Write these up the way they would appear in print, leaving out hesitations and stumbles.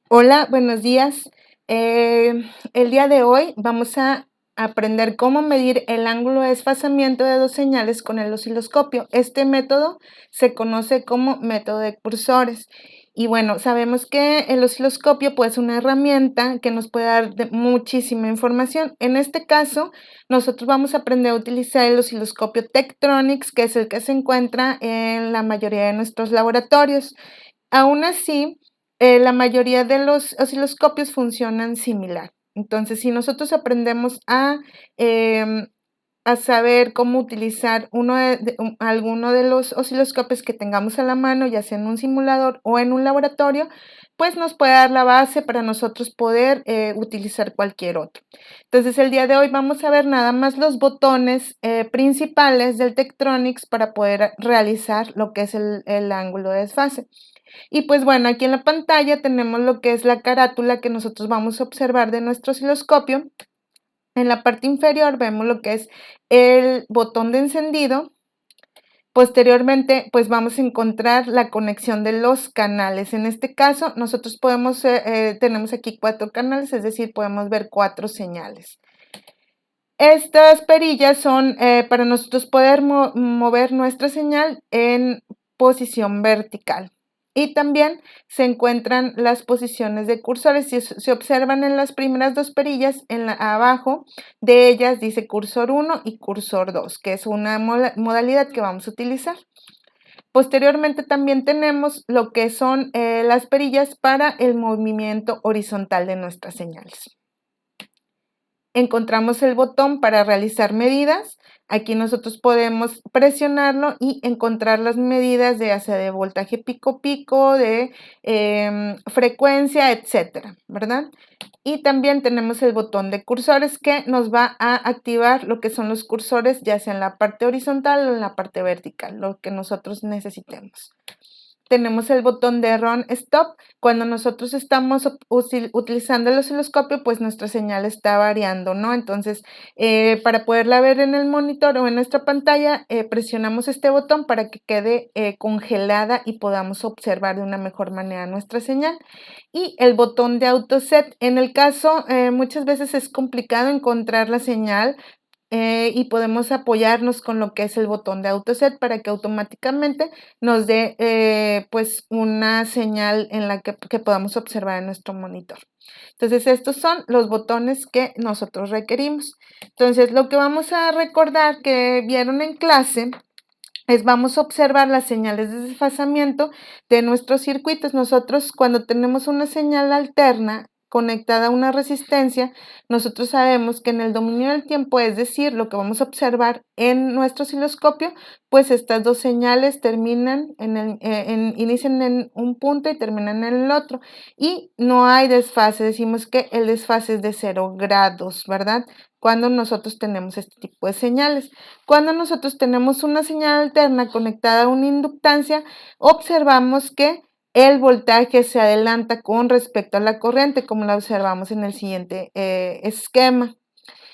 Hola, buenos días. El día de hoy vamos a aprender cómo medir el ángulo de desfasamiento de dos señales con el osciloscopio. Este método se conoce como método de cursores. Y bueno, sabemos que el osciloscopio puede ser una herramienta que nos puede dar muchísima información. En este caso, nosotros vamos a aprender a utilizar el osciloscopio Tektronix, que es el que se encuentra en la mayoría de nuestros laboratorios. Aún así, la mayoría de los osciloscopios funcionan similar. Entonces, si nosotros aprendemos em, a saber cómo utilizar alguno de los osciloscopios que tengamos a la mano, ya sea en un simulador o en un laboratorio, pues nos puede dar la base para nosotros poder utilizar cualquier otro. Entonces, el día de hoy vamos a ver nada más los botones principales del Tektronix para poder realizar lo que es el ángulo de desfase. Y pues bueno, aquí en la pantalla tenemos lo que es la carátula que nosotros vamos a observar de nuestro osciloscopio. En la parte inferior vemos lo que es el botón de encendido. Posteriormente, pues vamos a encontrar la conexión de los canales. En este caso, nosotros tenemos aquí 4 canales, es decir, podemos ver 4 señales. Estas perillas son para nosotros poder mover nuestra señal en posición vertical. Y también se encuentran las posiciones de cursores. Si se observan en las primeras 2 perillas, abajo de ellas dice cursor 1 y cursor 2, que es una modalidad que vamos a utilizar. Posteriormente también tenemos lo que son las perillas para el movimiento horizontal de nuestras señales. Encontramos el botón para realizar medidas. Aquí nosotros podemos presionarlo y encontrar las medidas de hacia de voltaje pico pico, de frecuencia, etcétera, ¿verdad? Y también tenemos el botón de cursores que nos va a activar lo que son los cursores, ya sea en la parte horizontal o en la parte vertical, lo que nosotros necesitemos. Tenemos el botón de Run Stop. Cuando nosotros estamos utilizando el osciloscopio, pues nuestra señal está variando, ¿no? Entonces, para poderla ver en el monitor o en nuestra pantalla, presionamos este botón para que quede congelada y podamos observar de una mejor manera nuestra señal. Y el botón de Auto Set. En el caso, muchas veces es complicado encontrar la señal y podemos apoyarnos con lo que es el botón de AutoSet para que automáticamente nos dé pues una señal en la que podamos observar en nuestro monitor. Entonces, estos son los botones que nosotros requerimos. Entonces, lo que vamos a recordar que vieron en clase es vamos a observar las señales de desfasamiento de nuestros circuitos. Nosotros cuando tenemos una señal alterna conectada a una resistencia, nosotros sabemos que en el dominio del tiempo, es decir, lo que vamos a observar en nuestro osciloscopio, pues estas dos señales inician en un punto y terminan en el otro. Y no hay desfase, decimos que el desfase es de 0 grados, ¿verdad? Cuando nosotros tenemos este tipo de señales. Cuando nosotros tenemos una señal alterna conectada a una inductancia, observamos que el voltaje se adelanta con respecto a la corriente, como la observamos en el siguiente esquema.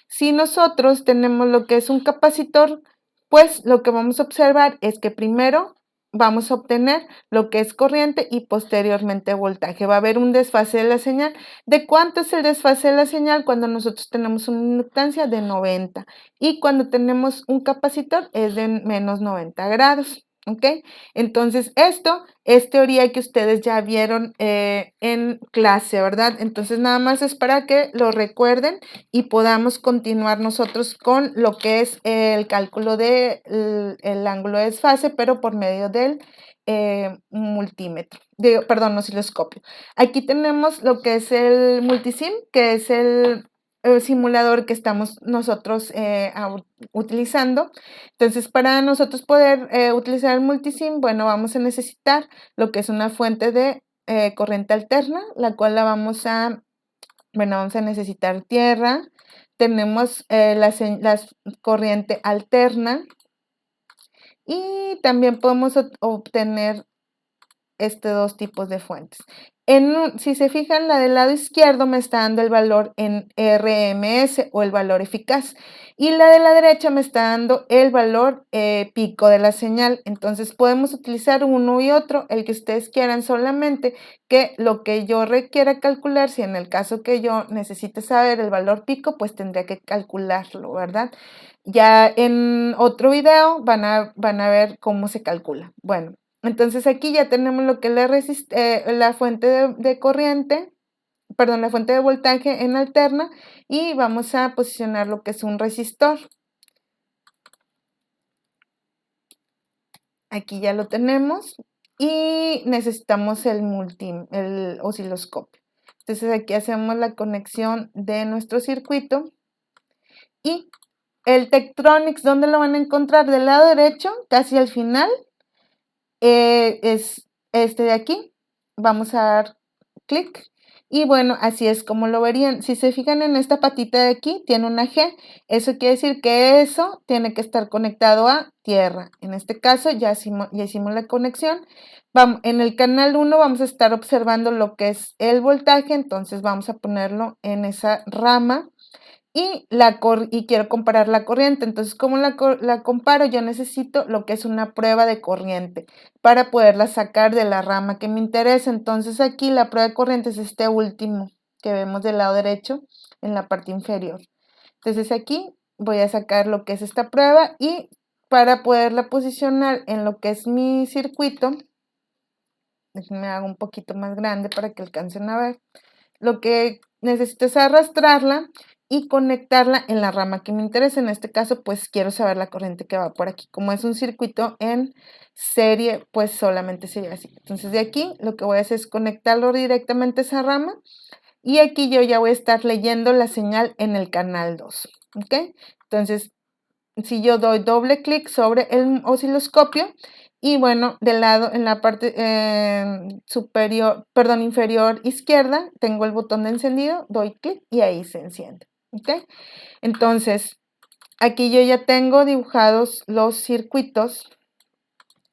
Si nosotros tenemos lo que es un capacitor, pues lo que vamos a observar es que primero vamos a obtener lo que es corriente y posteriormente voltaje. Va a haber un desfase de la señal. ¿De cuánto es el desfase de la señal? Cuando nosotros tenemos una inductancia de 90 y cuando tenemos un capacitor es de menos 90 grados. ¿Ok? Entonces, esto es teoría que ustedes ya vieron en clase, ¿verdad? Entonces, nada más es para que lo recuerden y podamos continuar nosotros con lo que es el cálculo del el ángulo de desfase, pero por medio del multímetro, perdón, osciloscopio. Aquí tenemos lo que es el multisim, que es el simulador que estamos nosotros utilizando. Entonces, para nosotros poder utilizar el multisim, bueno, vamos a necesitar lo que es una fuente de corriente alterna, la cual vamos a necesitar tierra, tenemos la corriente alterna y también podemos obtener dos tipos de fuentes. Si se fijan, la del lado izquierdo me está dando el valor en RMS o el valor eficaz, y la de la derecha me está dando el valor pico de la señal. Entonces podemos utilizar uno y otro, el que ustedes quieran, solamente que lo que yo requiera calcular, si en el caso que yo necesite saber el valor pico, pues tendría que calcularlo, ¿verdad? Ya en otro video van a ver cómo se calcula. Bueno. Entonces aquí ya tenemos lo que es la fuente de corriente, perdón, la fuente de voltaje en alterna, y vamos a posicionar lo que es un resistor. Aquí ya lo tenemos y necesitamos el osciloscopio. Entonces aquí hacemos la conexión de nuestro circuito y el Tektronix, ¿dónde lo van a encontrar? Del lado derecho, casi al final. Es este de aquí. Vamos a dar clic y bueno, así es como lo verían. Si se fijan en esta patita de aquí, tiene una G. Eso quiere decir que eso tiene que estar conectado a tierra. En este caso ya hicimos la conexión. En el canal 1 vamos a estar observando lo que es el voltaje, entonces vamos a ponerlo en esa rama. Y quiero comparar la corriente. Entonces, ¿cómo la comparo? Yo necesito lo que es una prueba de corriente para poderla sacar de la rama que me interesa. Entonces, aquí la prueba de corriente es este último que vemos del lado derecho en la parte inferior. Entonces, aquí voy a sacar lo que es esta prueba y para poderla posicionar en lo que es mi circuito, déjenme hago un poquito más grande para que alcancen a ver. Lo que necesito es arrastrarla y conectarla en la rama que me interesa. En este caso, pues quiero saber la corriente que va por aquí. Como es un circuito en serie, pues solamente sería así. Entonces de aquí lo que voy a hacer es conectarlo directamente a esa rama y aquí yo ya voy a estar leyendo la señal en el canal 2. ¿Ok? Entonces, si yo doy doble clic sobre el osciloscopio, y bueno, del lado, en la parte inferior izquierda, tengo el botón de encendido, doy clic y ahí se enciende. ¿Ok? Entonces, aquí yo ya tengo dibujados los circuitos.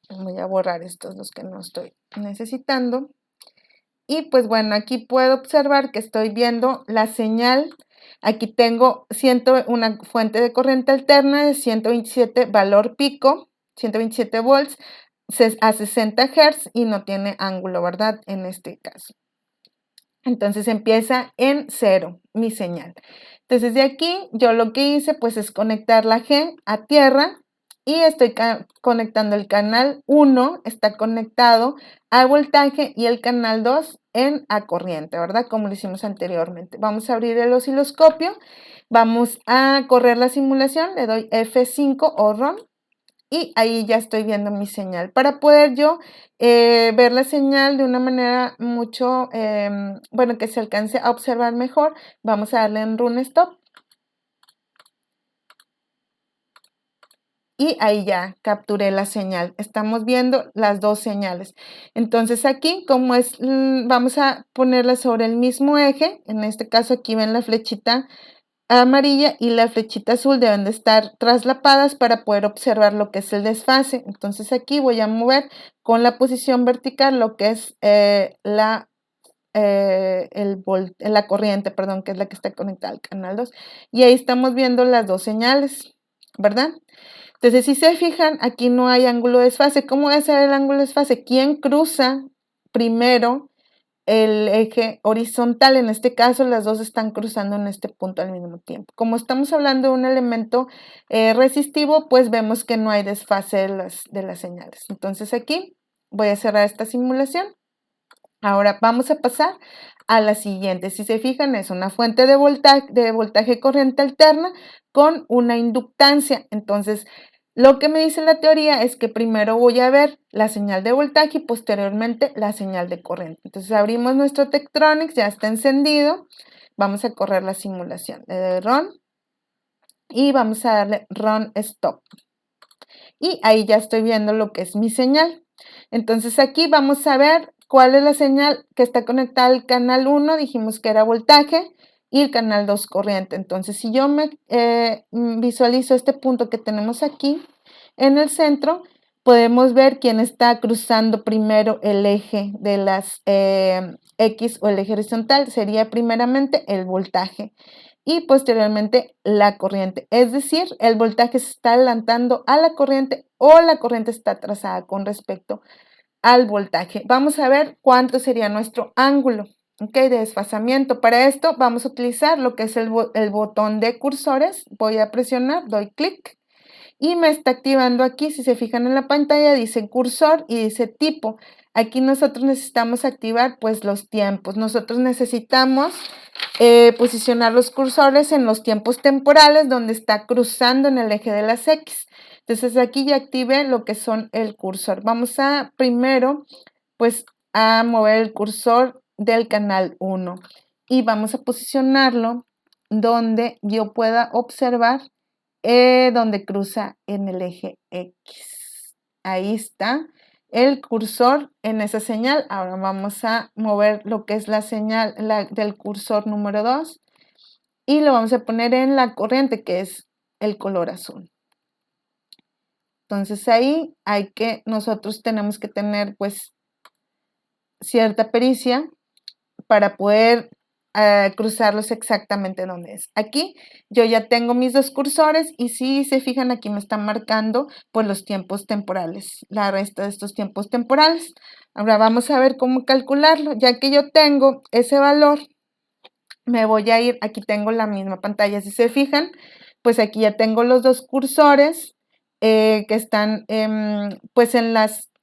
Voy a borrar estos, los que no estoy necesitando. Y pues bueno, aquí puedo observar que estoy viendo la señal. Aquí tengo una fuente de corriente alterna de 127 valor pico, 127 volts a 60 Hz y no tiene ángulo, ¿verdad? En este caso. Entonces empieza en 0 mi señal. Entonces de aquí yo lo que hice pues es conectar la G a tierra y estoy conectando el canal 1, está conectado a voltaje y el canal 2 a corriente, ¿verdad? Como lo hicimos anteriormente. Vamos a abrir el osciloscopio, vamos a correr la simulación, le doy F5 o ROM y ahí ya estoy viendo mi señal. Para poder yo ver la señal de una manera mucho, bueno, que se alcance a observar mejor, vamos a darle en Run Stop. Y ahí ya capturé la señal. Estamos viendo las dos señales. Entonces aquí, como es, vamos a ponerla sobre el mismo eje. En este caso aquí ven la flechita amarilla y la flechita azul deben de estar traslapadas para poder observar lo que es el desfase. Entonces aquí voy a mover con la posición vertical lo que es la corriente, perdón, que es la que está conectada al canal 2. Y ahí estamos viendo las dos señales, ¿verdad? Entonces, si se fijan, aquí no hay ángulo de desfase. ¿Cómo va a ser el ángulo de desfase? ¿Quién cruza primero el eje horizontal? En este caso, las dos están cruzando en este punto al mismo tiempo. Como estamos hablando de un elemento resistivo, pues vemos que no hay desfase de las señales. Entonces, aquí voy a cerrar esta simulación. Ahora vamos a pasar a la siguiente. Si se fijan, es una fuente de voltaje corriente alterna con una inductancia. Entonces, lo que me dice la teoría es que primero voy a ver la señal de voltaje y posteriormente la señal de corriente. Entonces, abrimos nuestro Tektronix, ya está encendido. Vamos a correr la simulación. Le doy Run y vamos a darle Run Stop. Y ahí ya estoy viendo lo que es mi señal. Entonces, aquí vamos a ver cuál es la señal que está conectada al canal 1, dijimos que era voltaje, y el canal 2 corriente. Entonces, si yo me visualizo este punto que tenemos aquí en el centro, podemos ver quién está cruzando primero el eje de las X o el eje horizontal. Sería primeramente el voltaje y posteriormente la corriente. Es decir, el voltaje se está adelantando a la corriente o la corriente está atrasada con respecto al voltaje. Vamos a ver cuánto sería nuestro ángulo, ¿ok?, de desfasamiento. Para esto vamos a utilizar lo que es el botón de cursores. Voy a presionar, doy clic y me está activando aquí. Si se fijan en la pantalla dice cursor y dice tipo. Aquí nosotros necesitamos activar pues los tiempos. Nosotros necesitamos posicionar los cursores en los tiempos temporales donde está cruzando en el eje de las X. Entonces aquí ya activé lo que son el cursor. Vamos a primero pues a mover el cursor del canal 1 y vamos a posicionarlo donde yo pueda observar donde cruza en el eje X. Ahí está el cursor en esa señal. Ahora vamos a mover lo que es la señal del cursor número 2 y lo vamos a poner en la corriente, que es el color azul. Entonces ahí nosotros tenemos que tener pues cierta pericia para poder cruzarlos exactamente donde es. Aquí yo ya tengo mis dos cursores y si se fijan aquí me están marcando pues los tiempos temporales, la resta de estos tiempos temporales. Ahora vamos a ver cómo calcularlo. Ya que yo tengo ese valor, me voy a ir, aquí tengo la misma pantalla, si se fijan, pues aquí ya tengo los dos cursores que están pues en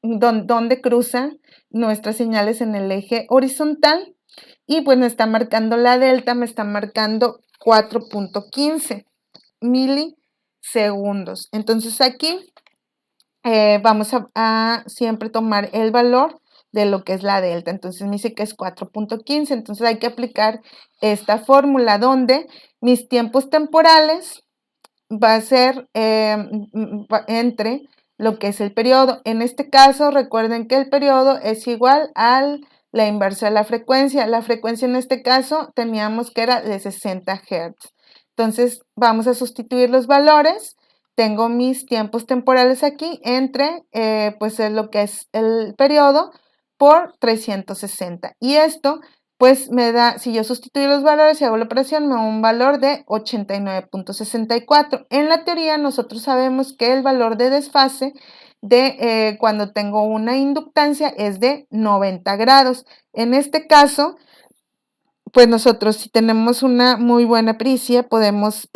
donde cruzan nuestras señales en el eje horizontal. Y pues me está marcando la delta, me está marcando 4.15 milisegundos. Entonces aquí vamos a siempre tomar el valor de lo que es la delta. Entonces me dice que es 4.15. Entonces hay que aplicar esta fórmula donde mis tiempos temporales va a ser entre lo que es el periodo. En este caso, recuerden que el periodo es igual a la inversa de la frecuencia. La frecuencia en este caso teníamos que era de 60 Hz. Entonces, vamos a sustituir los valores. Tengo mis tiempos temporales aquí entre, pues es lo que es el periodo por 360. Y esto pues me da, si yo sustituyo los valores y hago la operación, me da un valor de 89.64. En la teoría nosotros sabemos que el valor de desfase de cuando tengo una inductancia es de 90 grados. En este caso, pues nosotros si tenemos una muy buena pericia podemos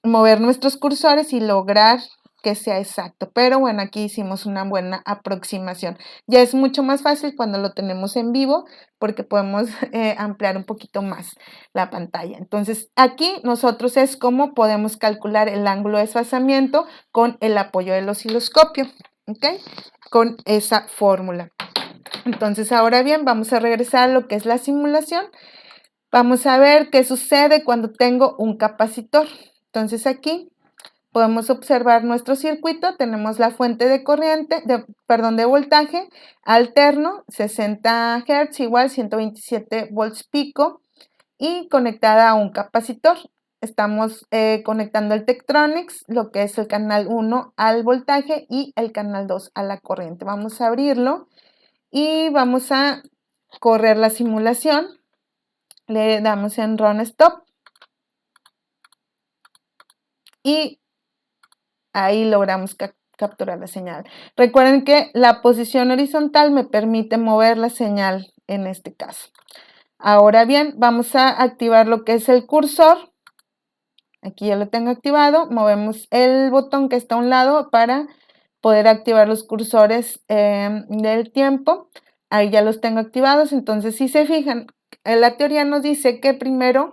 mover nuestros cursores y lograr que sea exacto. Pero bueno, aquí hicimos una buena aproximación. Ya es mucho más fácil cuando lo tenemos en vivo porque podemos ampliar un poquito más la pantalla. Entonces aquí nosotros es como podemos calcular el ángulo de desfasamiento con el apoyo del osciloscopio, ¿ok? Con esa fórmula. Entonces ahora bien, vamos a regresar a lo que es la simulación. Vamos a ver qué sucede cuando tengo un capacitor. Entonces aquí podemos observar nuestro circuito. Tenemos la fuente de corriente, de voltaje alterno, 60 Hz igual 127 volts pico y conectada a un capacitor. Estamos conectando el Tektronix, lo que es el canal 1 al voltaje y el canal 2 a la corriente. Vamos a abrirlo y vamos a correr la simulación. Le damos en Run Stop y ahí logramos capturar la señal. Recuerden que la posición horizontal me permite mover la señal en este caso. Ahora bien, vamos a activar lo que es el cursor. Aquí ya lo tengo activado. Movemos el botón que está a un lado para poder activar los cursores del tiempo. Ahí ya los tengo activados. Entonces, si se fijan, la teoría nos dice que primero,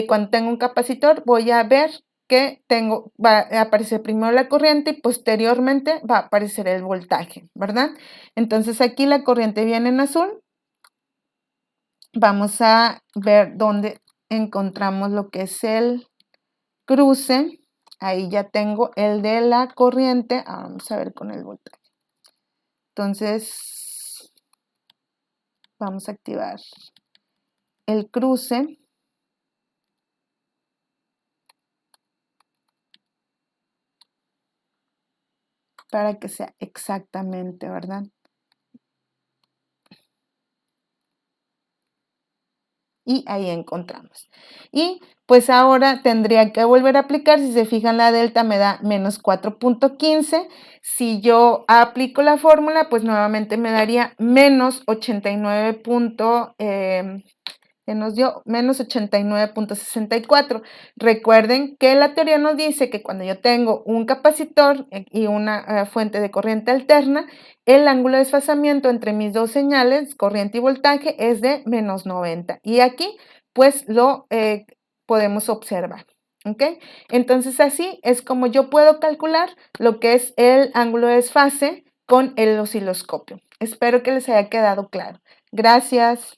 cuando tengo un capacitor, voy a ver que va a aparecer primero la corriente y posteriormente va a aparecer el voltaje, ¿verdad? Entonces, aquí la corriente viene en azul. Vamos a ver dónde encontramos lo que es el cruce. Ahí ya tengo el de la corriente. Vamos a ver con el voltaje. Entonces, vamos a activar el cruce. para que sea exactamente, ¿verdad? Y ahí encontramos. Y pues ahora tendría que volver a aplicar, si se fijan la delta me da menos 4.15. Si yo aplico la fórmula, pues nuevamente me daría menos 89. Que nos dio menos 89.64. Recuerden que la teoría nos dice que cuando yo tengo un capacitor y una fuente de corriente alterna, el ángulo de desfasamiento entre mis dos señales, corriente y voltaje, es de menos 90. Y aquí pues lo podemos observar. ¿Ok? Entonces así es como yo puedo calcular lo que es el ángulo de desfase con el osciloscopio. Espero que les haya quedado claro. Gracias.